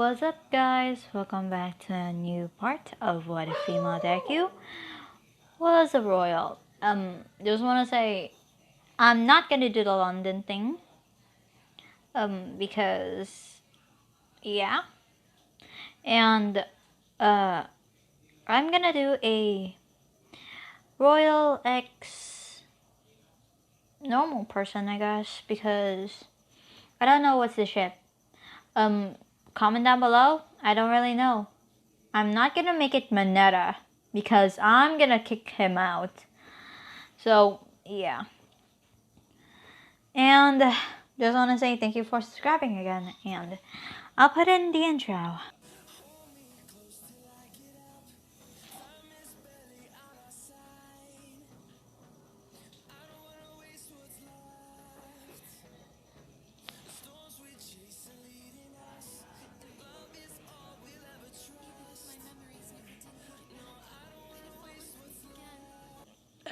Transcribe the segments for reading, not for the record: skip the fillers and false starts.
What's up, guys? Welcome back to a new part of What If Female Deku Was a Royal. Just want to say I'm not gonna do the London thing. Because yeah, and I'm gonna do a Royal X normal person, I guess, because I don't know what's the ship. Comment down below. I don't really know. I'm not gonna make it Manetta because I'm gonna kick him out. So yeah. And just wanna say thank you for subscribing again, and I'll put in the intro.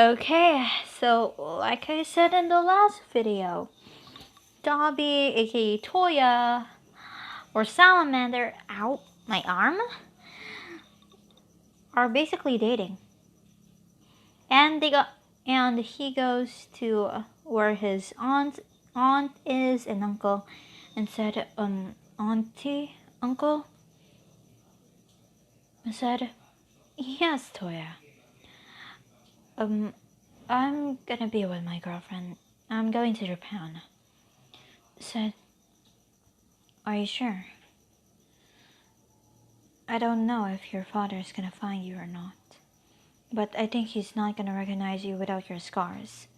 Okay, so like I said in the last video, Dobby, aka Toya, or Salamander, out my arm, are basically dating. And he goes to where his aunt is and uncle, and said, auntie, uncle, I said, yes, Toya. I'm gonna be with my girlfriend. I'm going to Japan. Said, are you sure? I don't know if your father's gonna find you or not, but I think he's not gonna recognize you without your scars.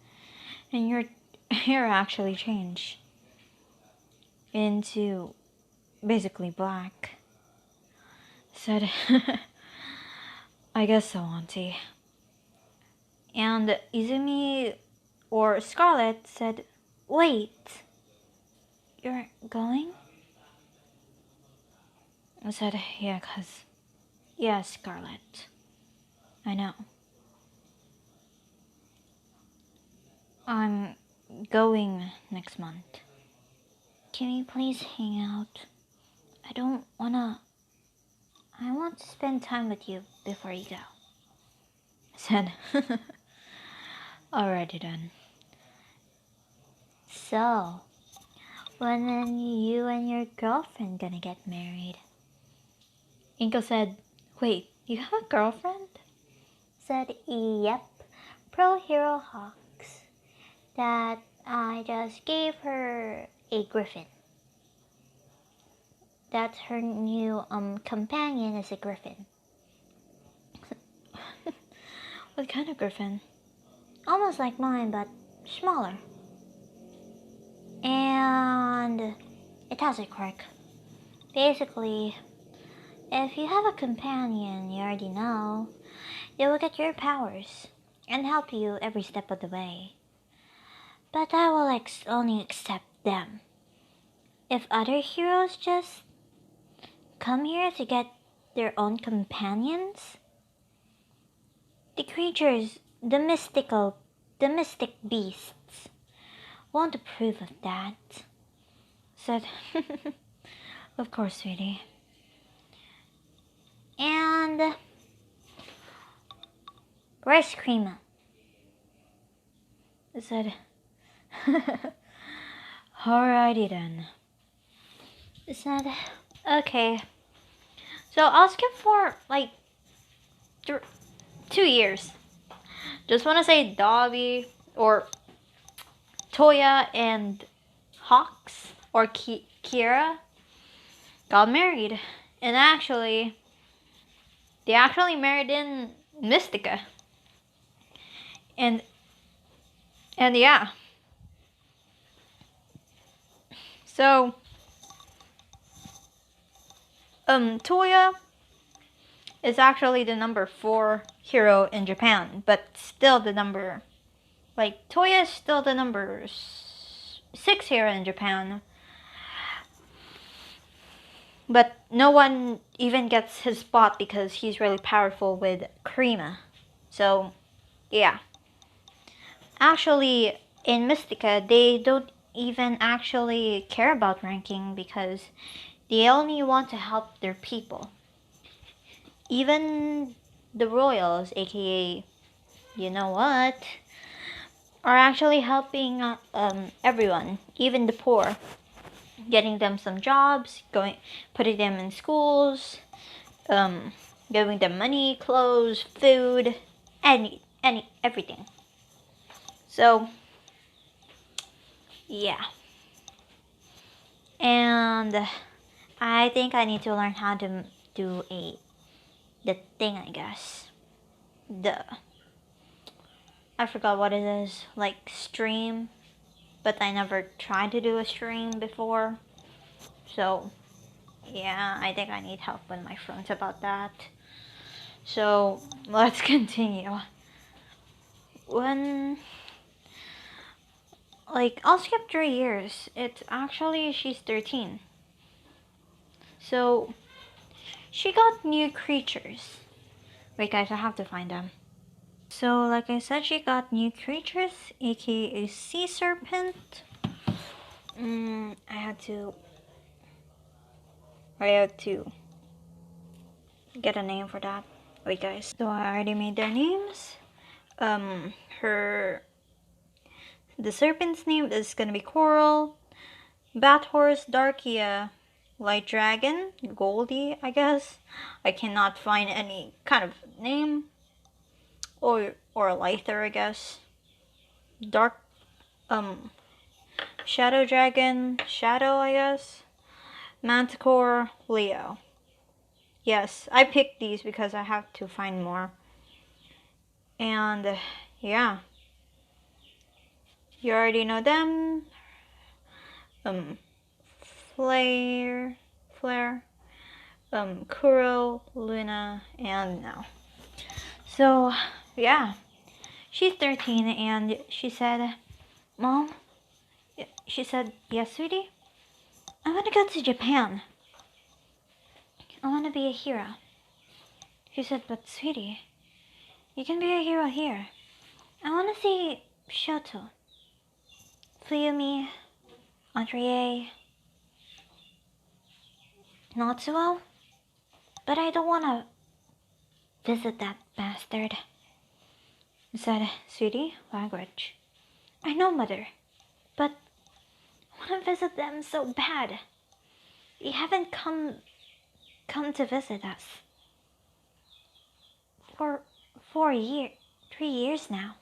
And your hair actually changed into basically black. Said, I guess so, auntie. And Izumi, or Scarlet, said, wait, you're going? I said, yeah, Scarlet. I know. I'm going next month. Can we please hang out? I want to spend time with you before you go. I said, alrighty then. So, when are you and your girlfriend gonna get married? Inko said, wait, you have a girlfriend? Said, yep, Pro Hero Hawks. That I just gave her a griffin. That's her new companion is a griffin. What kind of griffin? Almost like mine, but smaller. And it has a quirk. Basically, if you have a companion you already know, they will get your powers and help you every step of the way. But I will only accept them. If other heroes just come here to get their own companions, the creatures, the mystic beasts, won't approve of that. Said, of course, sweetie. And where's Creama? I said, alrighty then. I said, okay. So I'll skip for like 2 years. Just want to say Dobby or Toya and Hawks or Kira got married. And they actually married in Mystica. And yeah. So Toya is actually the number 4 hero in Japan, but still Toya is still the number 6 hero in Japan. But no one even gets his spot because he's really powerful with Creama. So, yeah. Actually, in Mystica, they don't even actually care about ranking because they only want to help their people. Even the royals, aka, you know what, are actually helping everyone, even the poor, getting them some jobs, putting them in schools, um, giving them money, clothes, food, everything. So, yeah. And I think I need to learn how to do the thing, I guess. I forgot what it is, like stream, but I never tried to do a stream before. So, yeah, I think I need help with my friends about that. So, let's continue. When, I'll skip 3 years. It's actually, she's 13. So, she got new creatures. Wait, guys, I have to find them. So, like I said, she got new creatures, aka sea serpent. I had to get a name for that. Wait, guys. So I already made their names. Her the serpent's name is gonna be Coral. Bat horse, Darkia. Light dragon, Goldie, I guess. I cannot find any kind of name. Or Lither, I guess. Dark Shadow dragon, Shadow, I guess. Manticore, Leo. Yes, I picked these because I have to find more. And yeah, you already know them. Flare, Kuro, Luna, and now. So yeah, she's 13 and she said, "Mom," she said, "Yes, sweetie. I want to go to Japan. I want to be a hero." She said, "But sweetie, you can be a hero here. I want to see Shoto, Fuyumi, Andrea, Natsuo, but I don't want to visit that bastard." I said, "Sweetie, language." "I know, mother, but I want to visit them so bad. You haven't come to visit us for 3 years now.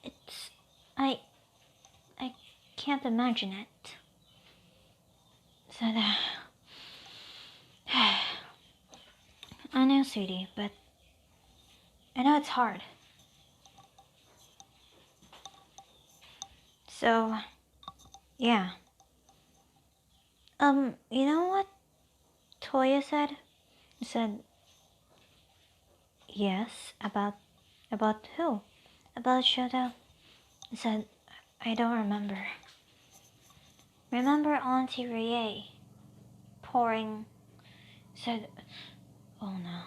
It's I can't imagine it." Said, "I know, sweetie, but I know it's hard. So, yeah. You know what Toya said?" I said, "Yes, about who? About Shoto?" I said, "I don't remember." "Remember Auntie Rie pouring?" Said, "Oh no."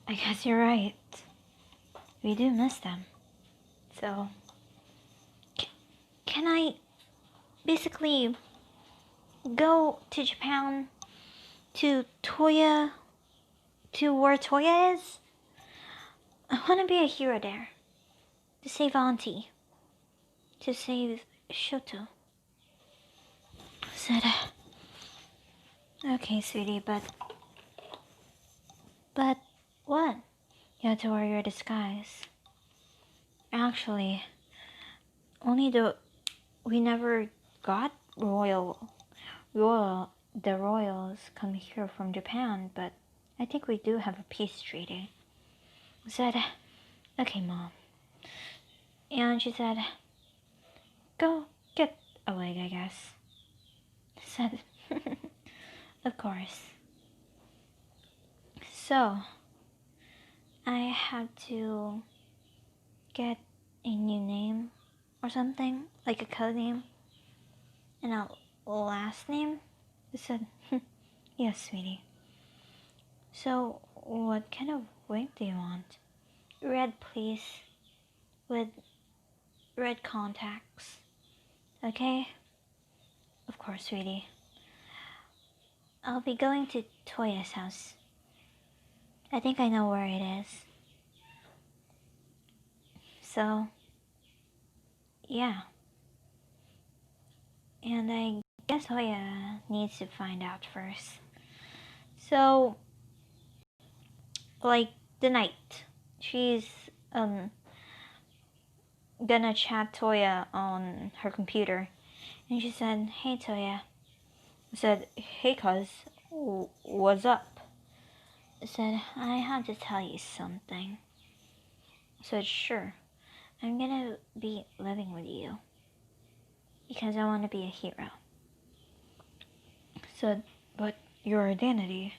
"I guess you're right. We do miss them. So, can I basically go to Japan, to Toya, to where Toya is? I want to be a hero there, to save Auntie, to save Shoto." Said, "Okay, sweetie, but what? You have to wear your disguise." "Actually, only we never got the royals come here from Japan, but I think we do have a peace treaty." I said, "Okay, Mom." And she said, "Go get a wig, I guess." I said, "Of course." So, I had to get a new name or something, like a code name and a last name. I said, "Yes, sweetie." "So, what kind of wig do you want?" red, please, with red contacts. Okay? Of course, sweetie. I'll be going to Toya's house. I think I know where it is. So, yeah. And I guess Toya needs to find out first. So, like, the night, she's, gonna chat Toya on her computer. And she said, "Hey, Toya." I said, "Hey, cuz, what's up?" I said, "I have to tell you something." I said, "Sure. I'm gonna be living with you because I want to be a hero." I said, "But your identity?"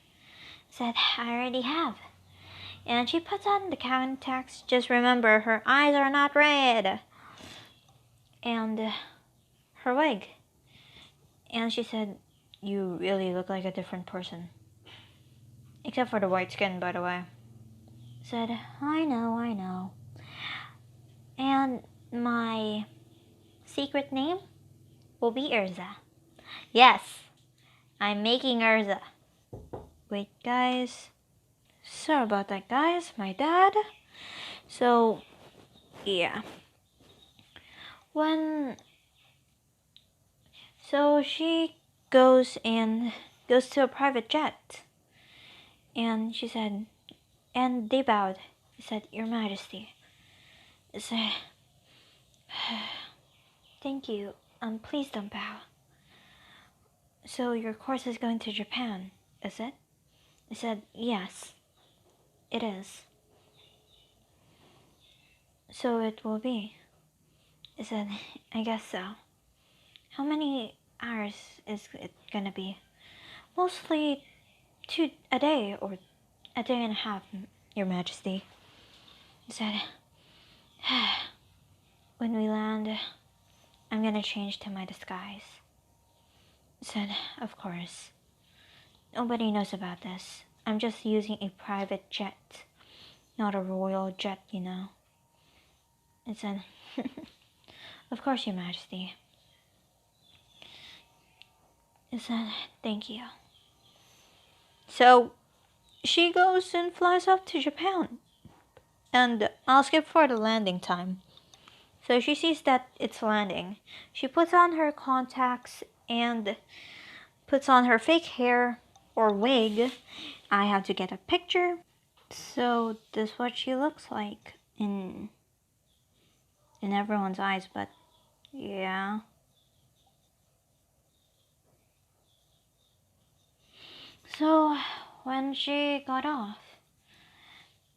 I said, "I already have." And she puts on the contacts. Just remember, her eyes are not red. And her wig. And she said, "You really look like a different person. Except for the white skin, by the way." I said, I know. And my secret name will be Urza. Yes, I'm making Urza. Wait, guys. Sorry about that, guys. My dad. So, yeah. So she goes to a private jet. And she said, and they bowed. He said, "Your Majesty." I said, "Thank you. Please don't bow." "So your course is going to Japan, is it?" I said, "Yes, it is." "So it will be." I said, "I guess so." "How many hours is it gonna be?" "Mostly a day or a day and a half, Your Majesty." I said, "When we land, I'm gonna change to my disguise." I said, "Of course. Nobody knows about this. I'm just using a private jet, not a royal jet, you know." I said, "Of course, Your Majesty." I said, "Thank you." So she goes and flies up to Japan. And I'll skip for the landing time. So she sees that it's landing. She puts on her contacts and puts on her fake hair or wig. I have to get a picture. So this is what she looks like in everyone's eyes, but yeah. So when she got off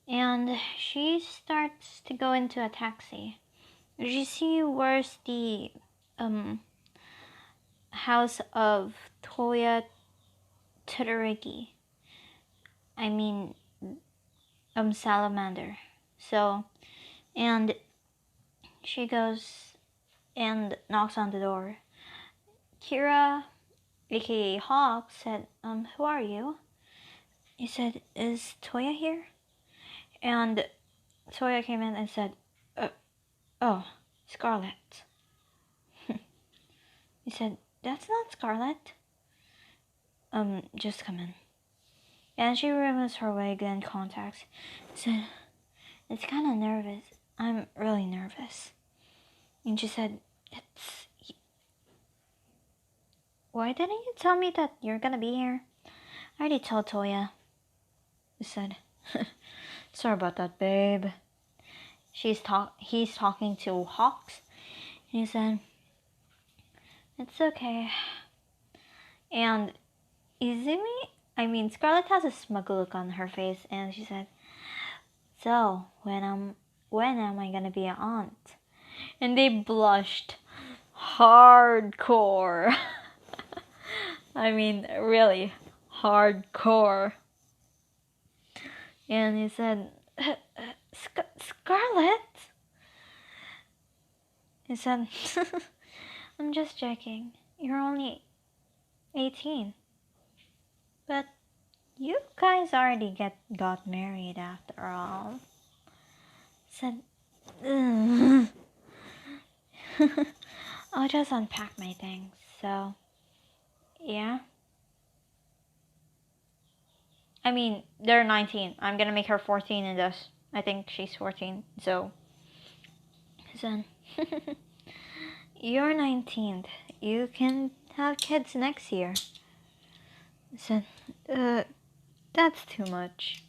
and she starts to go into a taxi, you see where's the house of Toya Todoroki. I mean, Salamander. So, and she goes and knocks on the door. Kira, aka Hawk, said, "Who are you?" He said, "Is Toya here?" And Toya came in and said, "Oh, Scarlet." He said, "That's not Scarlet." Just come in." And she removes her wig and contacts. Said, "It's kind of nervous. I'm really nervous." And she said, "It's... Why didn't you tell me that you're gonna be here?" "I already told Toya." He said, "Sorry about that, babe." He's talking to Hawks. And he said, "It's okay." And Scarlett has a smug look on her face, and she said, "So, when am I gonna be an aunt?" And they blushed hardcore. Really hardcore. And he said, "Scarlett?" He said, "I'm just joking. You're only 18. But you guys already got married after all." Said, "Ugh." I'll just unpack my things. So, yeah. I mean, they're 19. I'm gonna make her 14 in this. I think she's 14. So, then, you're 19. You can have kids next year. So, that's too much.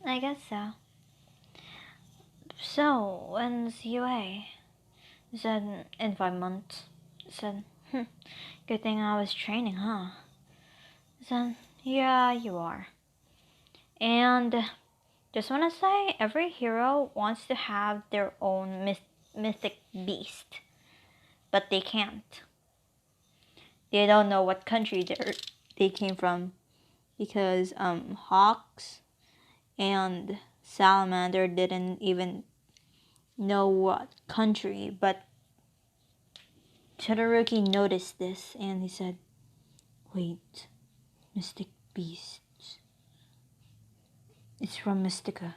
I guess so. So, when's UA? Said, in 5 months. Said, good thing I was training, huh? Said, yeah, you are. And just wanna say, every hero wants to have their own mythic beast. But they can't. They don't know what country they came from. Because, Hawks and Salamander didn't even know what country, but Todoroki noticed this and he said, wait, Mystic Beasts. It's from Mystica.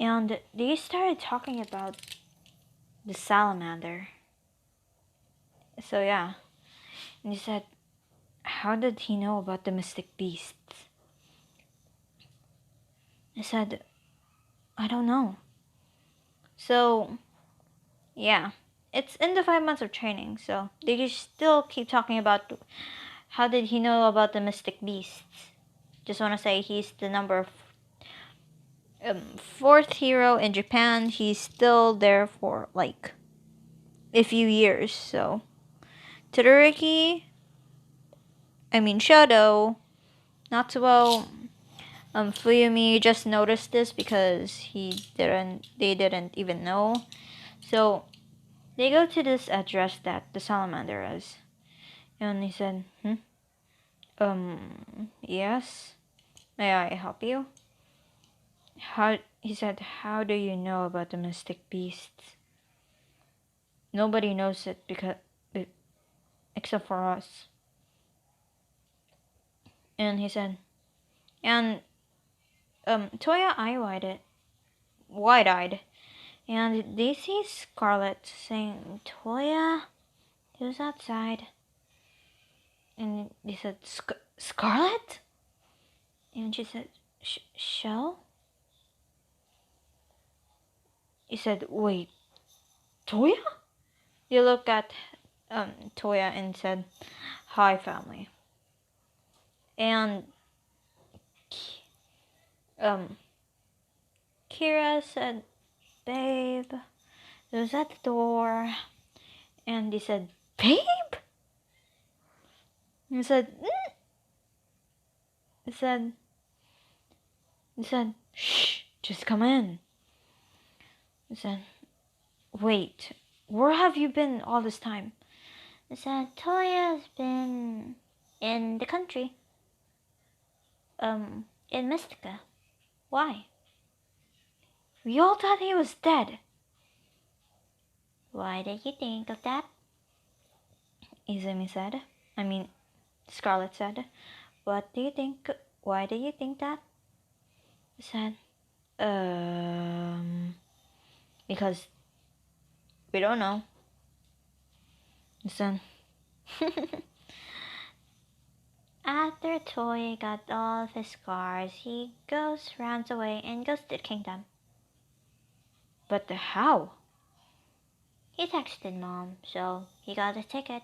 And they started talking about the salamander. So yeah. And he said, how did he know about the Mystic Beasts? I said, I don't know. So, yeah. It's in the 5 months of training, so they just still keep talking about how did he know about the Mystic Beasts. Just want to say he's the number 4th hero in Japan. He's still there for like a few years. So Todoroki, Shadow, Natsuo, Fuyumi just noticed this because they didn't even know. So they go to this address that the salamander is, and he said, yes, may I help you? He said, how do you know about the Mystic Beasts? Nobody knows it except for us. And he said, and Toya wide-eyed, and they see Scarlet saying, Toya, who's outside? And they said, Scarlet? And she said, Shell? He said, wait, Toya? They looked at Toya and said, hi, family. And Kira said, babe, who's at the door? And he said, babe? He said, He said, shh, just come in. He said, wait, where have you been all this time? He said, Toya's been in the country. In Mystica. Why? We all thought he was dead. Why did you think of that? Izumi said. Scarlet said. What do you think? Why do you think that? He said, because we don't know. He said, after Toy got all of his scars, he runs away and goes to the kingdom. But how? He texted mom, so he got a ticket.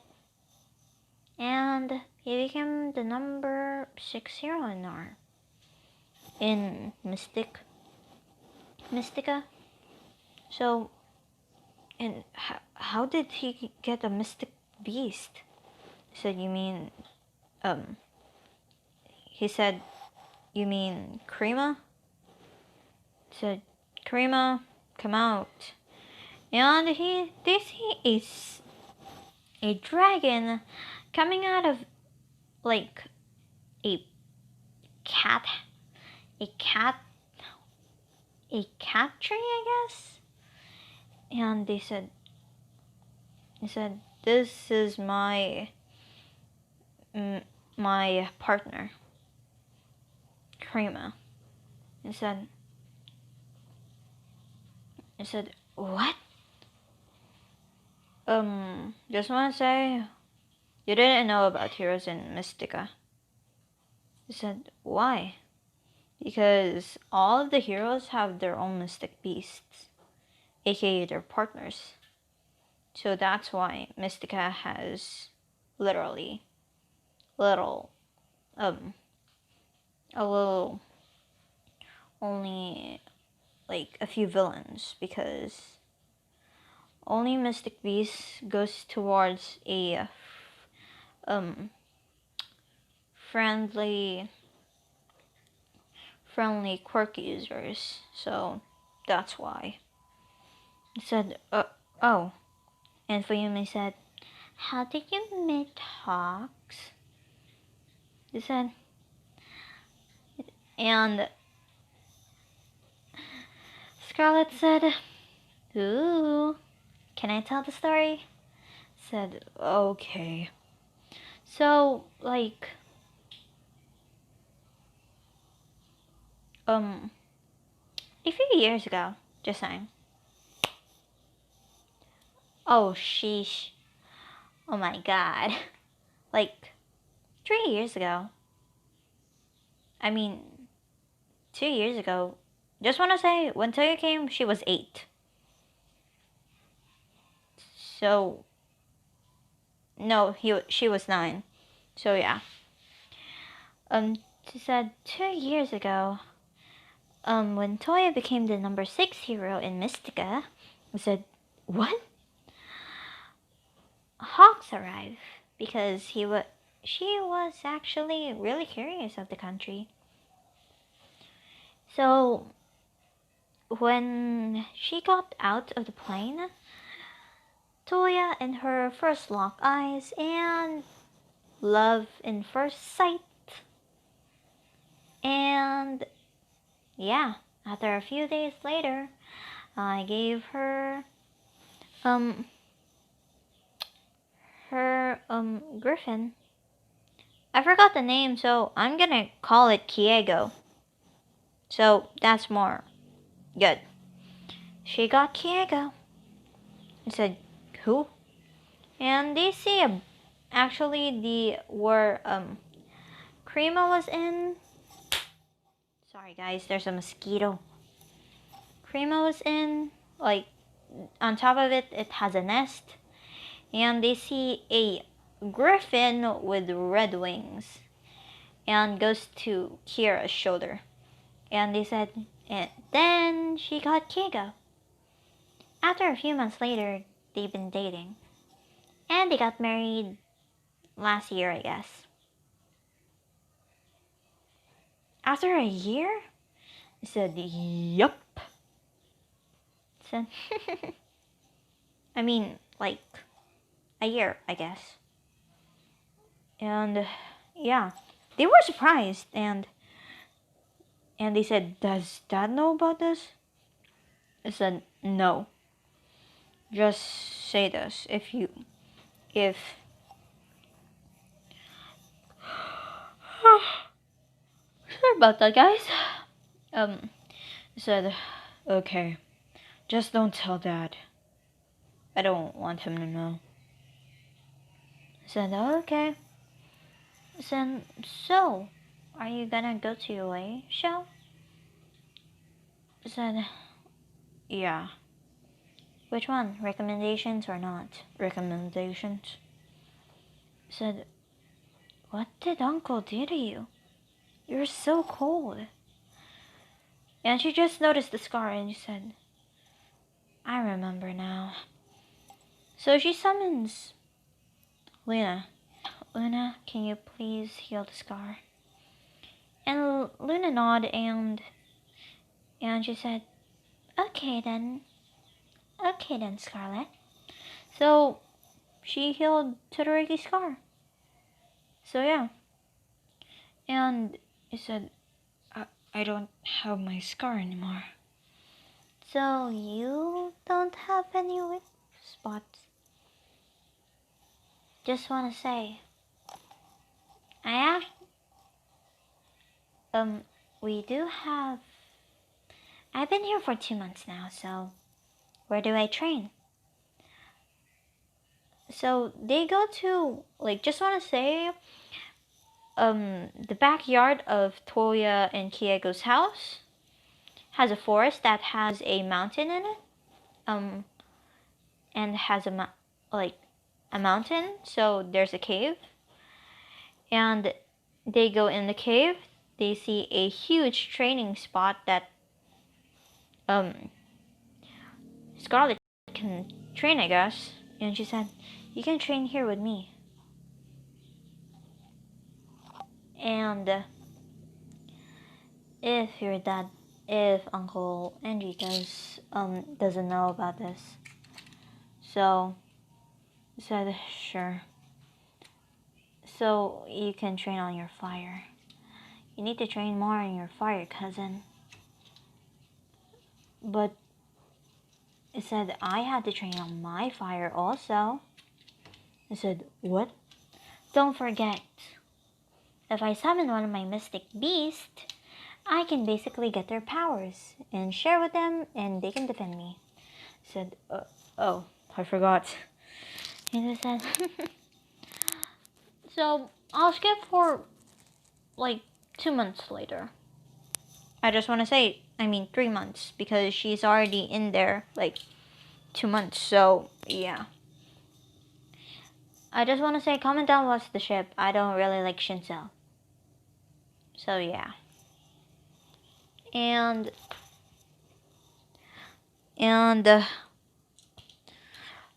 And he became the number 6 hero in Mystica. So, and how did he get a Mystic Beast? So you mean, he said, you mean Krima? He said, Krima, come out. And they see a dragon coming out of like a cat tree, I guess. And he said, this is my partner, Krima. and said, what? Just wanna say, you didn't know about heroes in Mystica. He said, why? Because all of the heroes have their own mystic beasts, aka their partners. So that's why Mystica has literally little, a little, only like a few villains, because only Mystic Beast goes towards a friendly quirk users. So that's why. He said, oh. And Fuyumi said, how did you meet Hawks? He said, and Scarlet said, ooh, can I tell the story? Said, okay. So, like, a few years ago, just saying. Oh, sheesh. Oh my god. Like, 3 years ago. I mean, 2 years ago. Just want to say, when Toya came, she was 8. So, no, she was 9. So yeah. She said 2 years ago, when Toya became the number 6 hero in Mystica, I said, what? Hawks arrived because she was actually really curious of the country. So when she got out of the plane, Toya and her first lock eyes and love in first sight. And yeah, after a few days later, I gave her Griffin. I forgot the name, so I'm gonna call it Kiego. So that's more good. She got Kiego. I said, who? And they see actually the where Crema was in. Sorry guys, there's a mosquito. Crema was in, like, on top of it, it has a nest. And they see a griffin with red wings. And goes to Kira's shoulder. And they said, and then she got Kiego. After a few months later, they've been dating. And they got married last year, I guess. After a year? I said, yup. Said, I mean, like, a year, I guess. And, yeah. They were surprised, and they said, does Dad know about this? I said, no. Just say this, if sorry about that, guys. I said, okay, just don't tell Dad. I don't want him to know. I said, okay. I said, so, are you gonna go to your way show? I said, yeah. Which one? Recommendations or not? Recommendations. I said, what did Uncle do to you? You're so cold. And she just noticed the scar and she said, I remember now. So she summons Luna. Luna, can you please heal the scar? And Luna nodded and she said, okay then, Scarlet. So she healed Todoroki's scar. So yeah. And he said, I don't have my scar anymore. So you don't have any weak spots? Just wanna say, we do have I've been here for 2 months now, so where do I train? So they go to, like, just want to say, the backyard of Toya and Kiego's house has a forest that has a mountain in it, and has a mountain, so there's a cave, and they go in the cave. They see a huge training spot that Scarlet can train, I guess, and she said, "You can train here with me." And if Uncle Enriquez doesn't know about this, so he said, "Sure. So you can train on your fire. You need to train more on your fire, cousin." But it said I had to train on my fire also. I said, "What?" "Don't forget, if I summon one of my mystic beasts, I can basically get their powers and share with them, and they can defend me." I said, "Oh, I forgot." And I said, "So I'll skip for like 2 months later." I just want to say, 3 months, because she's already in there like 2 months. So yeah. I just want to say, comment down what's the ship. I don't really like Shinsel. So yeah. And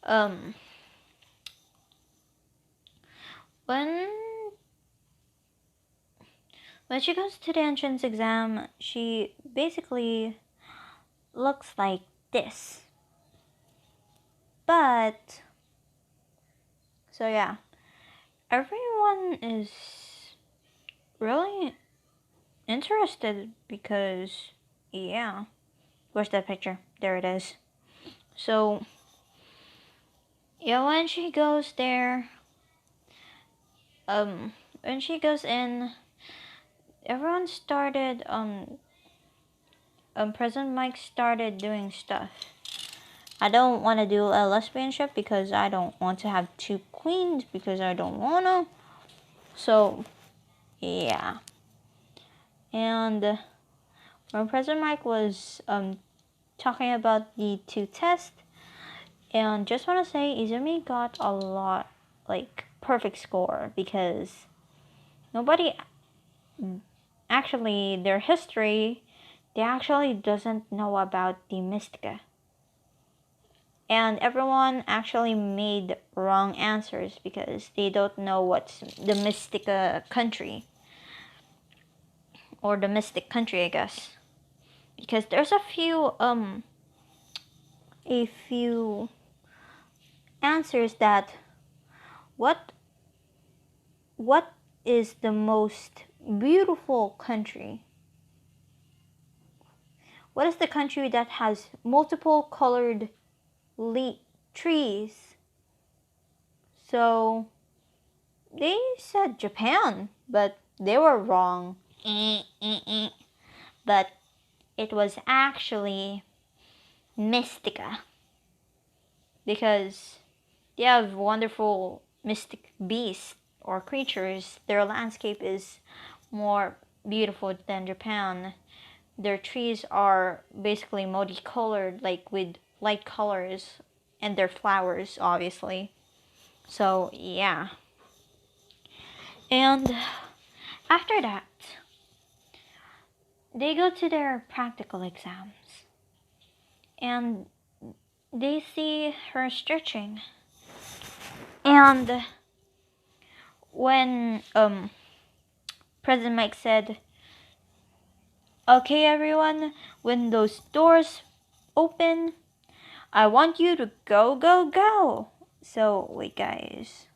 um when she goes to the entrance exam, she basically looks like this. But so yeah, everyone is really interested because yeah, where's that picture? There it is. So yeah, when she goes there, when she goes in, everyone started President Mike started doing stuff. I don't want to do a lesbian ship because I don't want to have two queens, because I don't want to. So yeah. And when President Mike was talking about the two tests, and just want to say Izumi got a lot, like, perfect score, because nobody actually, their history, they actually doesn't know about the Mystica. And everyone actually made wrong answers because they don't know what's the Mystica country. Or the Mystic country, I guess. Because there's a few answers that what is the most beautiful country? What is the country that has multiple colored trees? So they said Japan, but they were wrong. But it was actually Mystica, because they have wonderful mystic beasts or creatures. Their landscape is more beautiful than Japan. Their trees are basically multicolored, like with light colors, and their flowers, obviously. So yeah. And after that, they go to their practical exams, and they see her stretching. And when President Mike said, "Okay, everyone, when those doors open, I want you to go, go, go." So wait, guys.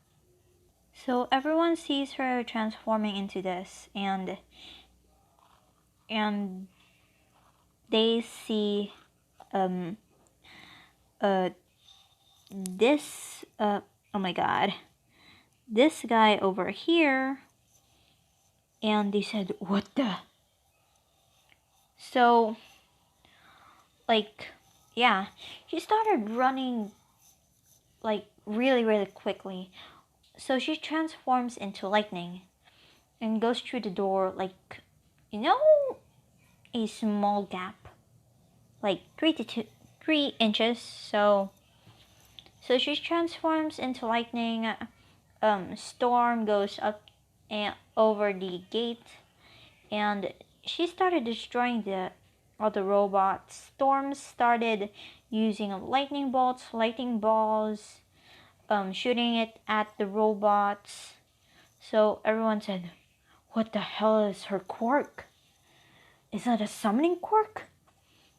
So everyone sees her transforming into this, and they see this oh my god, this guy over here, and they said, "What the?" So like, yeah, she started running like really, really quickly. So she transforms into lightning and goes through the door like, you know, a small gap, like 3 inches. So she transforms into lightning. Storm goes up and over the gate, and she started destroying the other robots. Storm started using lightning balls, shooting it at the robots. So everyone said, "What the hell is her quirk? Is that a summoning quirk,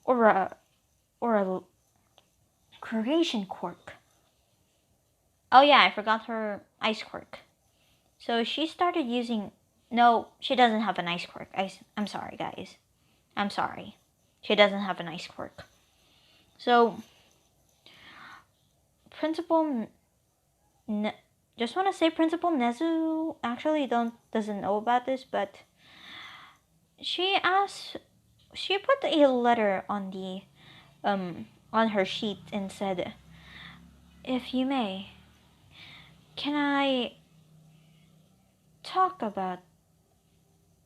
or a creation quirk?" Oh yeah, I forgot her ice quirk. So she started using. No, she doesn't have an ice quirk. I'm sorry, guys. I'm sorry. She doesn't have an ice quirk. So Principal, just want to say Principal Nezu actually doesn't know about this, but she asked. She put a letter on her sheet and said, "If you may, can I talk about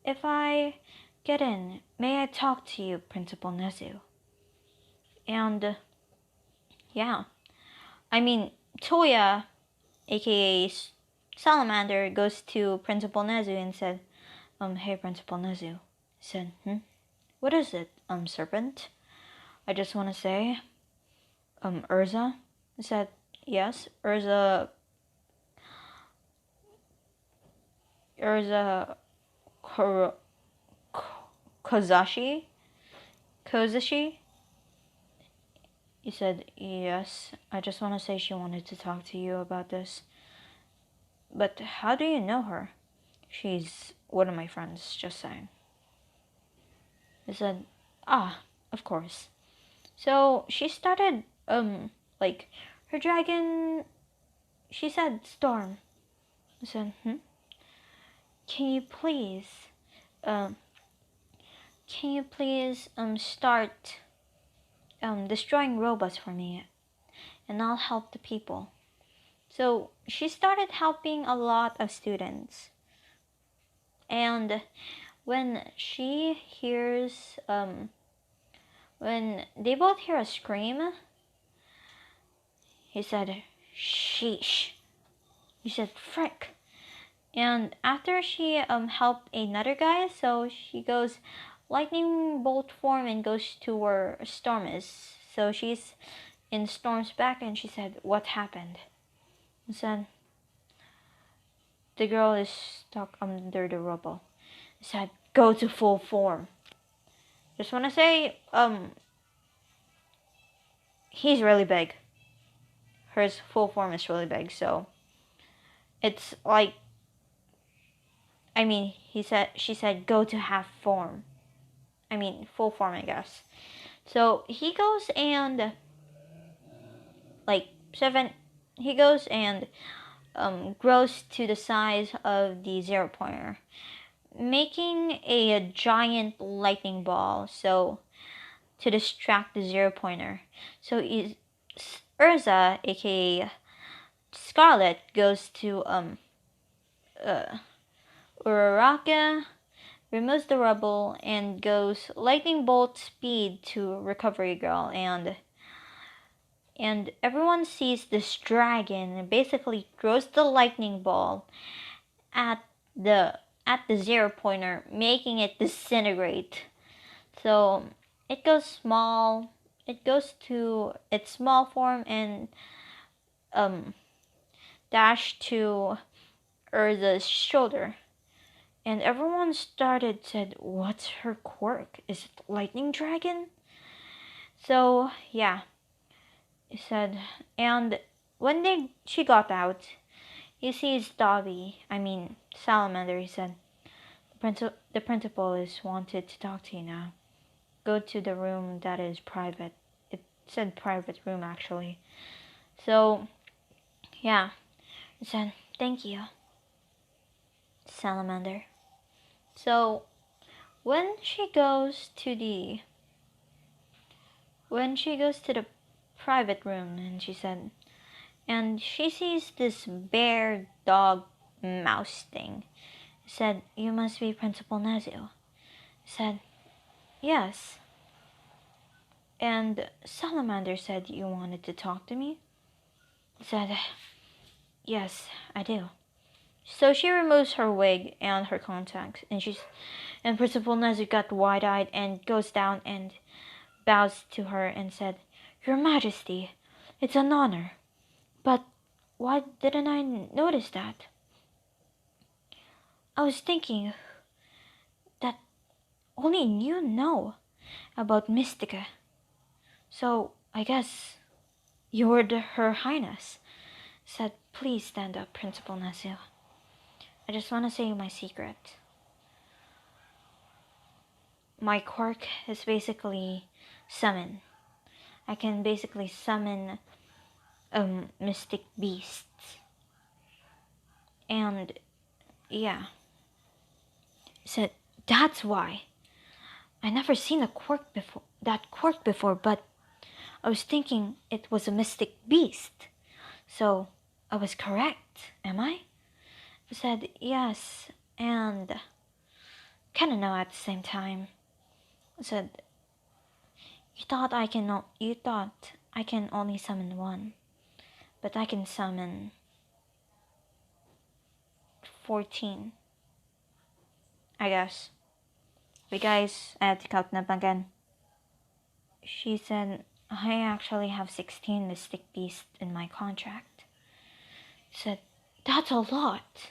if I get in? May I talk to you, Principal Nezu?" And yeah, I mean Toya, aka Salamander, goes to Principal Nezu and said, "Hey, Principal Nezu." Said, "What is it, Serpent?" "I just want to say, Urza." Said, "Yes, Urza Ko- Kozashi? Kozashi?" He said, "Yes, I just want to say she wanted to talk to you about this." "But how do you know her?" "She's one of my friends, just saying." He said, "Ah, of course." So she started, like, her dragon, she said, "Storm." I said, Can you please, um, start, destroying robots for me, and I'll help the people." So she started helping a lot of students. And when she hears, when they both hear a scream, he said, "Sheesh." He said, "Frick." And after she helped another guy, so she goes lightning bolt form and goes to where Storm is. So she's in Storm's back, and she said, "What happened?" And said, "The girl is stuck under the rubble." I said, "Go to full form." Just wanna say, he's really big. Her full form is really big, so it's like, I mean, she said, "Go to half form." I mean, full form, I guess. So he goes and like seven. He goes and grows to the size of the 0 pointer, making a giant lightning ball. So to distract the 0 pointer. So Urza, aka Scarlet, goes to Uraraka, removes the rubble, and goes lightning bolt speed to Recovery Girl, and everyone sees this dragon and basically throws the lightning ball at the 0 pointer, making it disintegrate. So it goes small. It goes to its small form and dash to Urza's shoulder. And everyone said, "What's her quirk? Is it lightning dragon?" So yeah, he said, and when she got out, he sees Dobby, I mean Salamander. He said, the principal is wanted to talk to you now. Go to the room that is private." It said private room actually. So yeah, he said, "Thank you, Salamander." So when she goes to the when she goes to the private room, and she sees this bear dog mouse thing. Said, "You must be Principal Nezu." Said, "Yes." And Salamander said, "You wanted to talk to me?" Said, "Yes, I do." So she removes her wig and her contacts, and Principal Nezu got wide-eyed and goes down and bows to her and said, "Your Majesty, it's an honor. But why didn't I notice that? I was thinking that only you know about Mystica. So I guess you were Her Highness." Said, "Please stand up, Principal Nezu. I just want to say my secret. My quirk is basically summon. I can basically summon mystic beasts. And yeah." Said, "That's why. I never seen that quirk before, but I was thinking it was a mystic beast. So I was correct, am I?" Said, "Yes, and kinda no at the same time." Said, You thought I can only summon one, but I can summon 14, I guess. But guys, I have to count them again." She said, "I actually have 16 mystic beasts in my contract." Said, "That's a lot.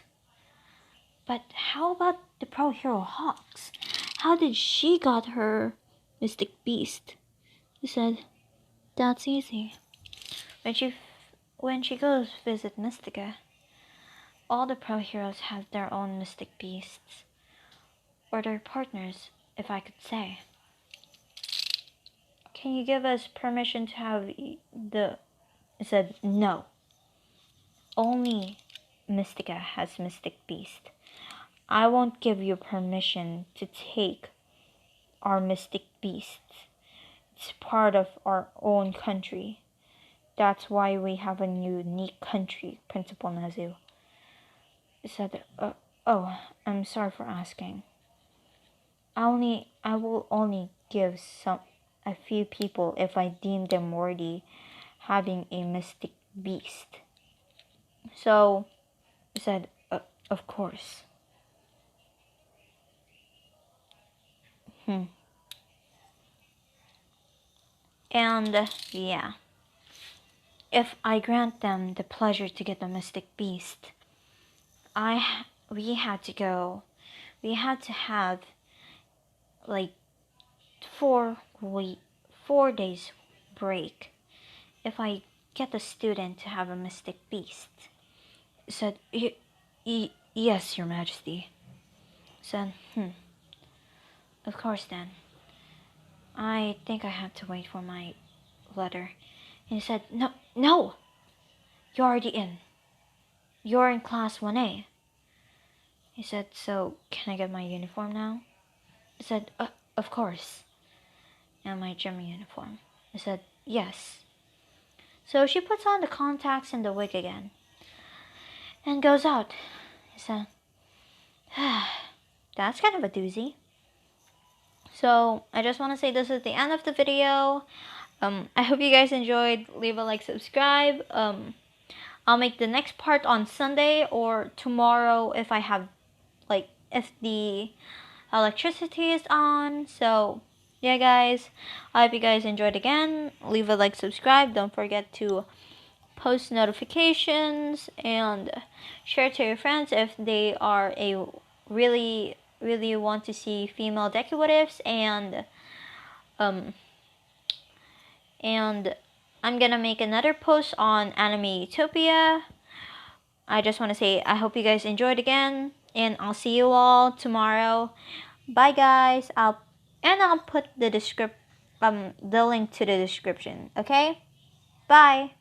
But how about the pro hero Hawks? How did she got her mystic beast?" He said, "That's easy. When she goes visit Mystica, all the pro heroes have their own mystic beasts, or their partners, if I could say. Can you give us permission to have the..." I said, "No. Only Mystica has mystic beast. I won't give you permission to take our mystic beasts. It's part of our own country. That's why we have a unique country, Principal Nezu." I said, "Oh, I'm sorry for asking. I will only give a few people if I deem them worthy having a mystic beast." So I said, "Of course." And yeah, if I grant them the pleasure to get the mystic beast, we had to have like 4 days break if I get a student to have a mystic beast." Said, "Yes, Your Majesty." Said, "Of course then. I think I have to wait for my letter." And he said, No, you're already in. You're in class 1A. He said, "So can I get my uniform now?" I said, "Of course." "And my gym uniform?" I said, "Yes." So she puts on the contacts and the wig again and goes out. He said, "That's kind of a doozy." So I just want to say this is the end of the video. I hope you guys enjoyed. Leave a like, subscribe. I'll make the next part on Sunday or tomorrow if I have, if the electricity is on. So yeah, guys, I hope you guys enjoyed again. Leave a like, subscribe. Don't forget to post notifications and share to your friends if they are really want to see female deku what ifs. And I'm gonna make another post on Anime Utopia. I just want to say I hope you guys enjoyed again, and I'll see you all tomorrow. Bye, guys. I'll put the link to the description. Okay. Bye.